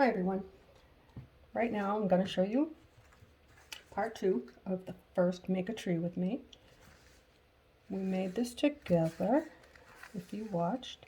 Hi everyone. Right now I'm going to show you part 2 of the first Make a Tree with me. We made this together, if you watched,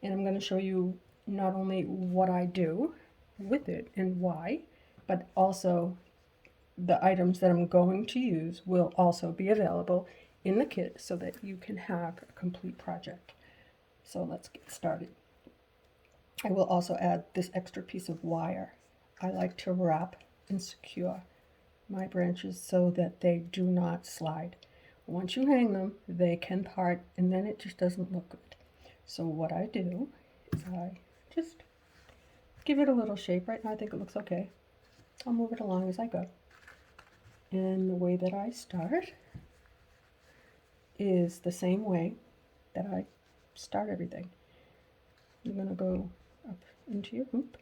and I'm going to show you not only what I do with it and why, but also the items that I'm going to use will also be available in the kit so that you can have a complete project. So let's get started. I will also add this extra piece of wire. I like to wrap and secure my branches so that they do not slide. Once you hang them, they can part and then it just doesn't look good. So what I do is I just give it a little shape. Right now I think it looks okay. I'll move it along as I go. And the way that I start is the same way that I start everything. You're going to go up into your hoop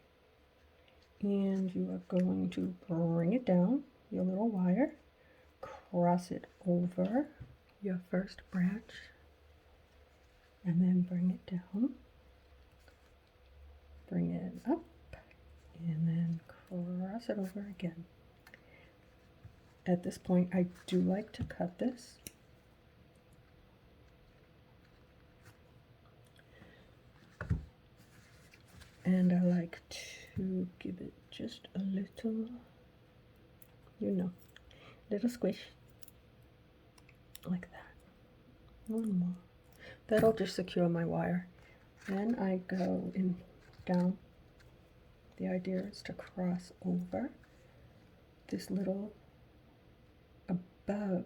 and you are going to bring it down, your little wire, cross it over your first branch, and then bring it down, bring it up, and then cross it over again. At this point, I do like to cut this. And I like to give it just a little, little squish, like that. One more. That'll just secure my wire. Then I go in down. The idea is to cross over this little above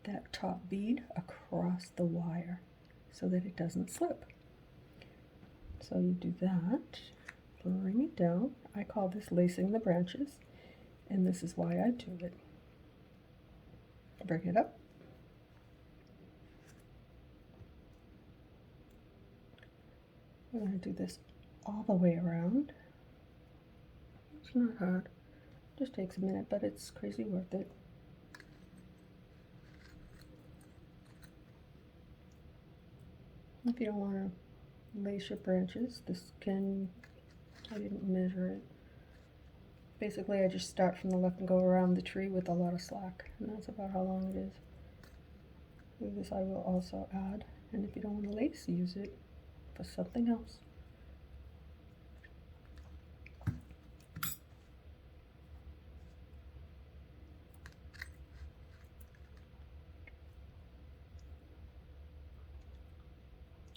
that top bead across the wire so that it doesn't slip. So you do that, bring it down. I call this lacing the branches, and this is why I do it. Bring it up. We're going to do this all the way around. It's not hard. It just takes a minute, but it's crazy worth it. If you don't want to lace your branches, I didn't measure it. Basically, I just start from the left and go around the tree with a lot of slack, and that's about how long it is. This I will also add, and if you don't want to lace, use it for something else.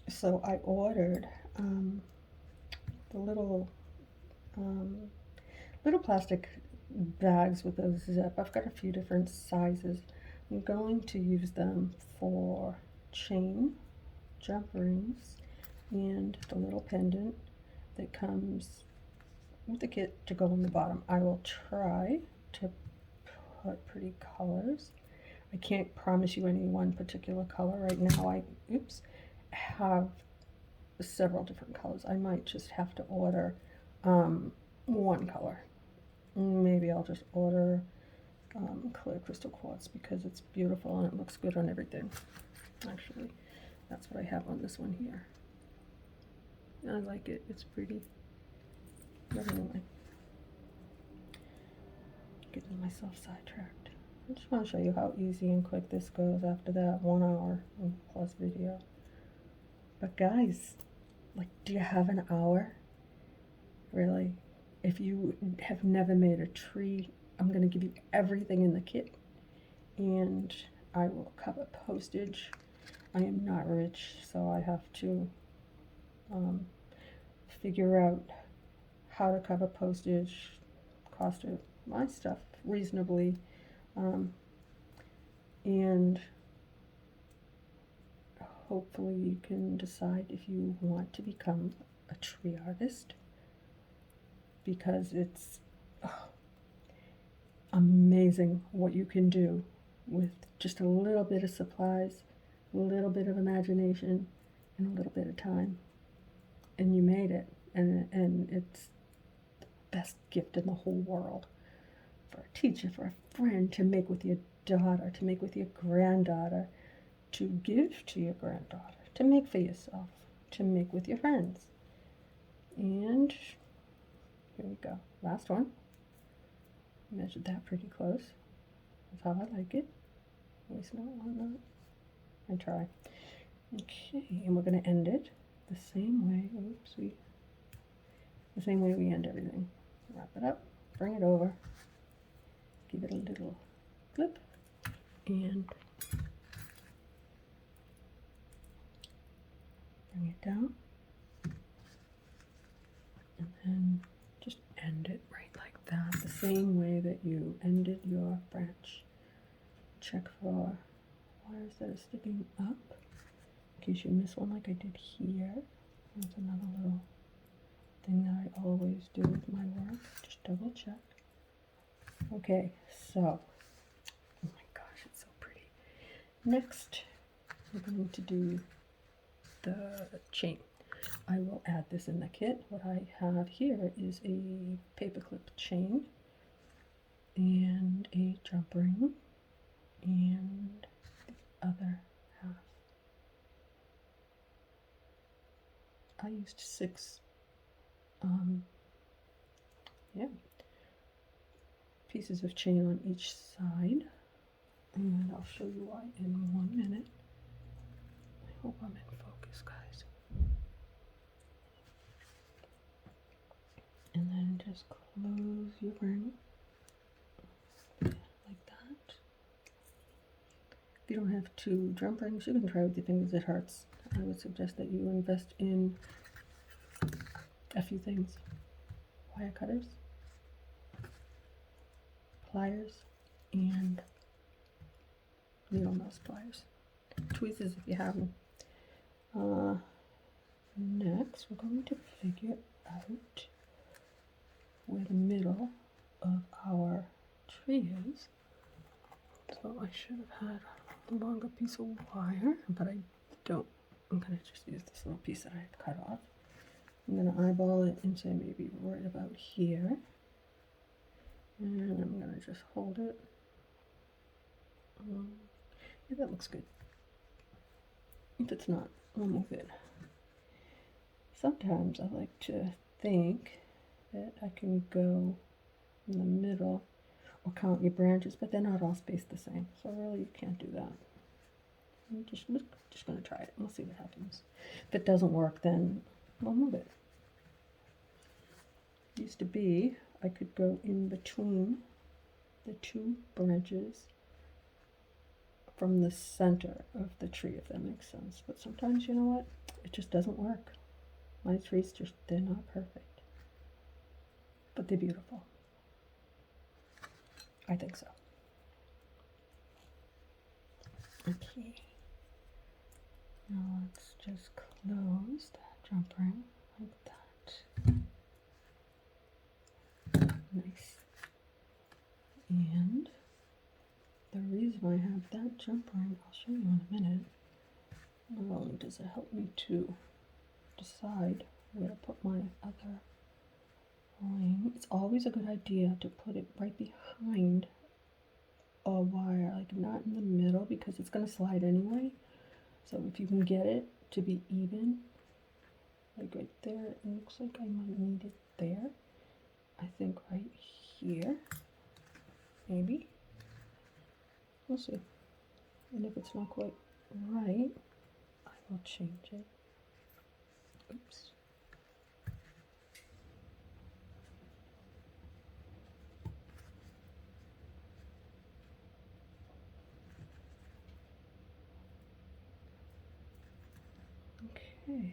So I ordered the little plastic bags with a zip. I've got a few different sizes. I'm going to use them for chain, jump rings, and the little pendant that comes with the kit to go on the bottom. I will try to put pretty colors. I can't promise you any one particular color right now. I have several different colors. I might just have to order one color. Maybe I'll just order clear crystal quartz because it's beautiful and it looks good on everything. Actually, that's what I have on this one here. I like it. It's pretty. But anyway, getting myself sidetracked. I just want to show you how easy and quick this goes after that 1 hour plus video. But guys, like, do you have an hour? Really? If you have never made a tree, I'm going to give you everything in the kit, and I will cover postage. I am not rich, so I have to figure out how to cover postage, cost of my stuff reasonably, and hopefully you can decide if you want to become a tree artist, because it's amazing what you can do with just a little bit of supplies, a little bit of imagination, and a little bit of time. And you made it, and it's the best gift in the whole world for a teacher, for a friend, to make with your daughter, to make with your granddaughter, to give to your granddaughter, to make for yourself, to make with your friends. And There we go. Last one. Measured that pretty close. That's how I like it. At least not on that. I try. Okay, and we're going to end it the same way. Oops, the same way we end everything. Wrap it up, bring it over, give it a little clip, and bring it down, and then just end it right like that, the same way that you ended your branch. Check for wires that are sticking up, in case you miss one like I did here. That's another little thing that I always do with my work, just double check. Okay, so, oh my gosh, it's so pretty. Next, we're going to do the chain. I will add this in the kit. What I have here is a paperclip chain and a jump ring and the other half. I used 6 pieces of chain on each side, and I'll show you why in 1 minute. I hope I'm in focus, guys. And then just close your ring like that. If you don't have 2 jump rings, you can try with your fingers. It hurts. I would suggest that you invest in a few things: wire cutters, pliers, and needle nose pliers. Tweezers if you have them. Next, we're going to figure out where the middle of our tree is. So I should have had a longer piece of wire, but I don't. I'm going to just use this little piece that I had cut off. I'm going to eyeball it and say maybe right about here. And I'm going to just hold it. Yeah, that looks good. If it's not, I'll move it. Sometimes I like to think that I can go in the middle or count your branches, but they're not all spaced the same. So really you can't do that. I'm just going to try it and we'll see what happens. If it doesn't work, then we'll move it. It used to be I could go in between the 2 branches from the center of the tree, if that makes sense. But sometimes, you know what? It just doesn't work. My trees they're not perfect. But they're beautiful. I think so. Okay. Now let's just close that jump ring like that. Nice. And the reason I have that jump ring, I'll show you in a minute. Not only does it help me to decide where to put my other ring, it's always a good idea to put it right behind a wire, like not in the middle, because it's going to slide anyway. So if you can get it to be even, like right there, it looks like I might need it there. I think right here, maybe. We'll see. And if it's not quite right, I will change it. Oops. Okay.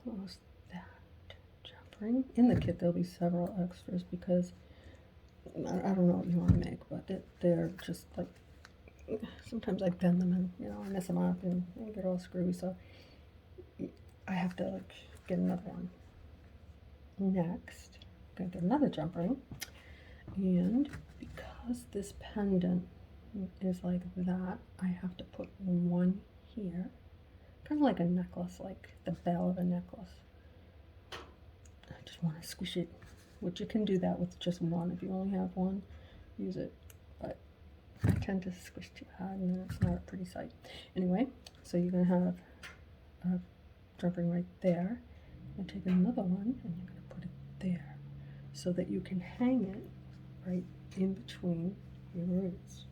Close that jump ring. In the kit there'll be several extras because I don't know what you want to make, but they're just like, sometimes I bend them and I mess them up and they get all screwy, so I have to like get another one. Next, I'm gonna get another jump ring, and because this pendant is like that, I have to put one here. Kind of like a necklace, like the bell of a necklace. I just want to squish it which you can do that with just one. If you only have one, use it. But I tend to squish too hard and then it's not a pretty sight. Anyway, so you're going to have a jumping right there. And take another one and you're going to put it there so that you can hang it right in between your roots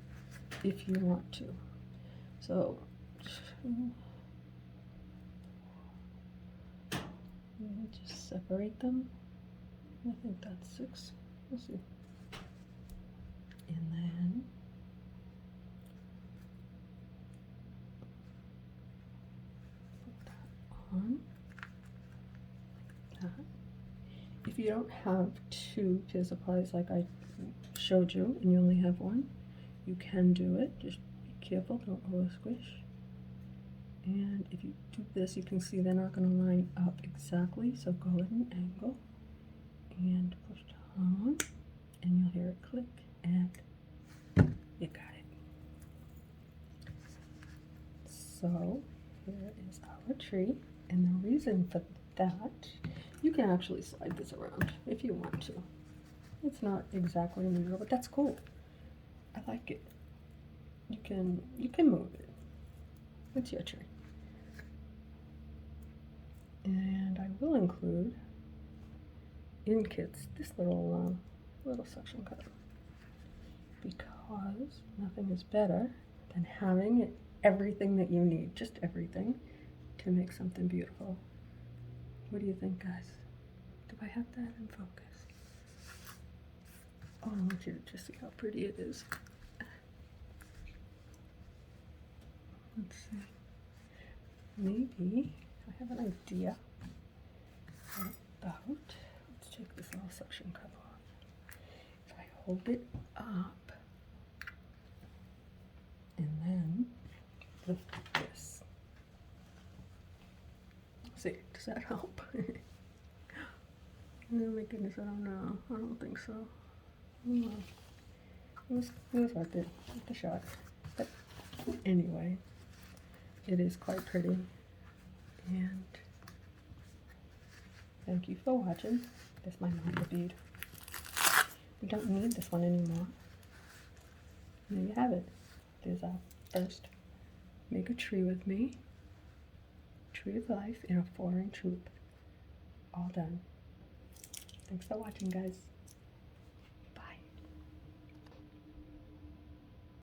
if you want to. So, just separate them. I think that's 6. We'll see. And then put that on like that. If you don't have 2 pizza supplies like I showed you and you only have 1, you can do it. Just be careful, don't over squish. And if you do this, you can see they're not going to line up exactly, so go at an angle and push down, and you'll hear it click, and you got it. So here is our tree, and the reason for that, you can actually slide this around if you want to. It's not exactly in the middle, but that's cool. I like it. You can move it. It's your tree. And I will include in kits this little suction cup, because nothing is better than having everything that you need, just everything, to make something beautiful. What do you think, guys? Do I have that in focus? Oh, I want you to just see how pretty it is. Let's see. Maybe I have an idea about, let's take this little suction cup off. If I hold it up and then lift this. See, does that help? Oh my goodness, I don't know. I don't think so. It was worth it, worth the shot. But anyway, it is quite pretty. And thank you for watching. This is my Mamba bead. We don't need this one anymore. And there you have it. There's our first Make a Tree with Me. Tree of Life in a 4-inch hoop. All done. Thanks for watching, guys.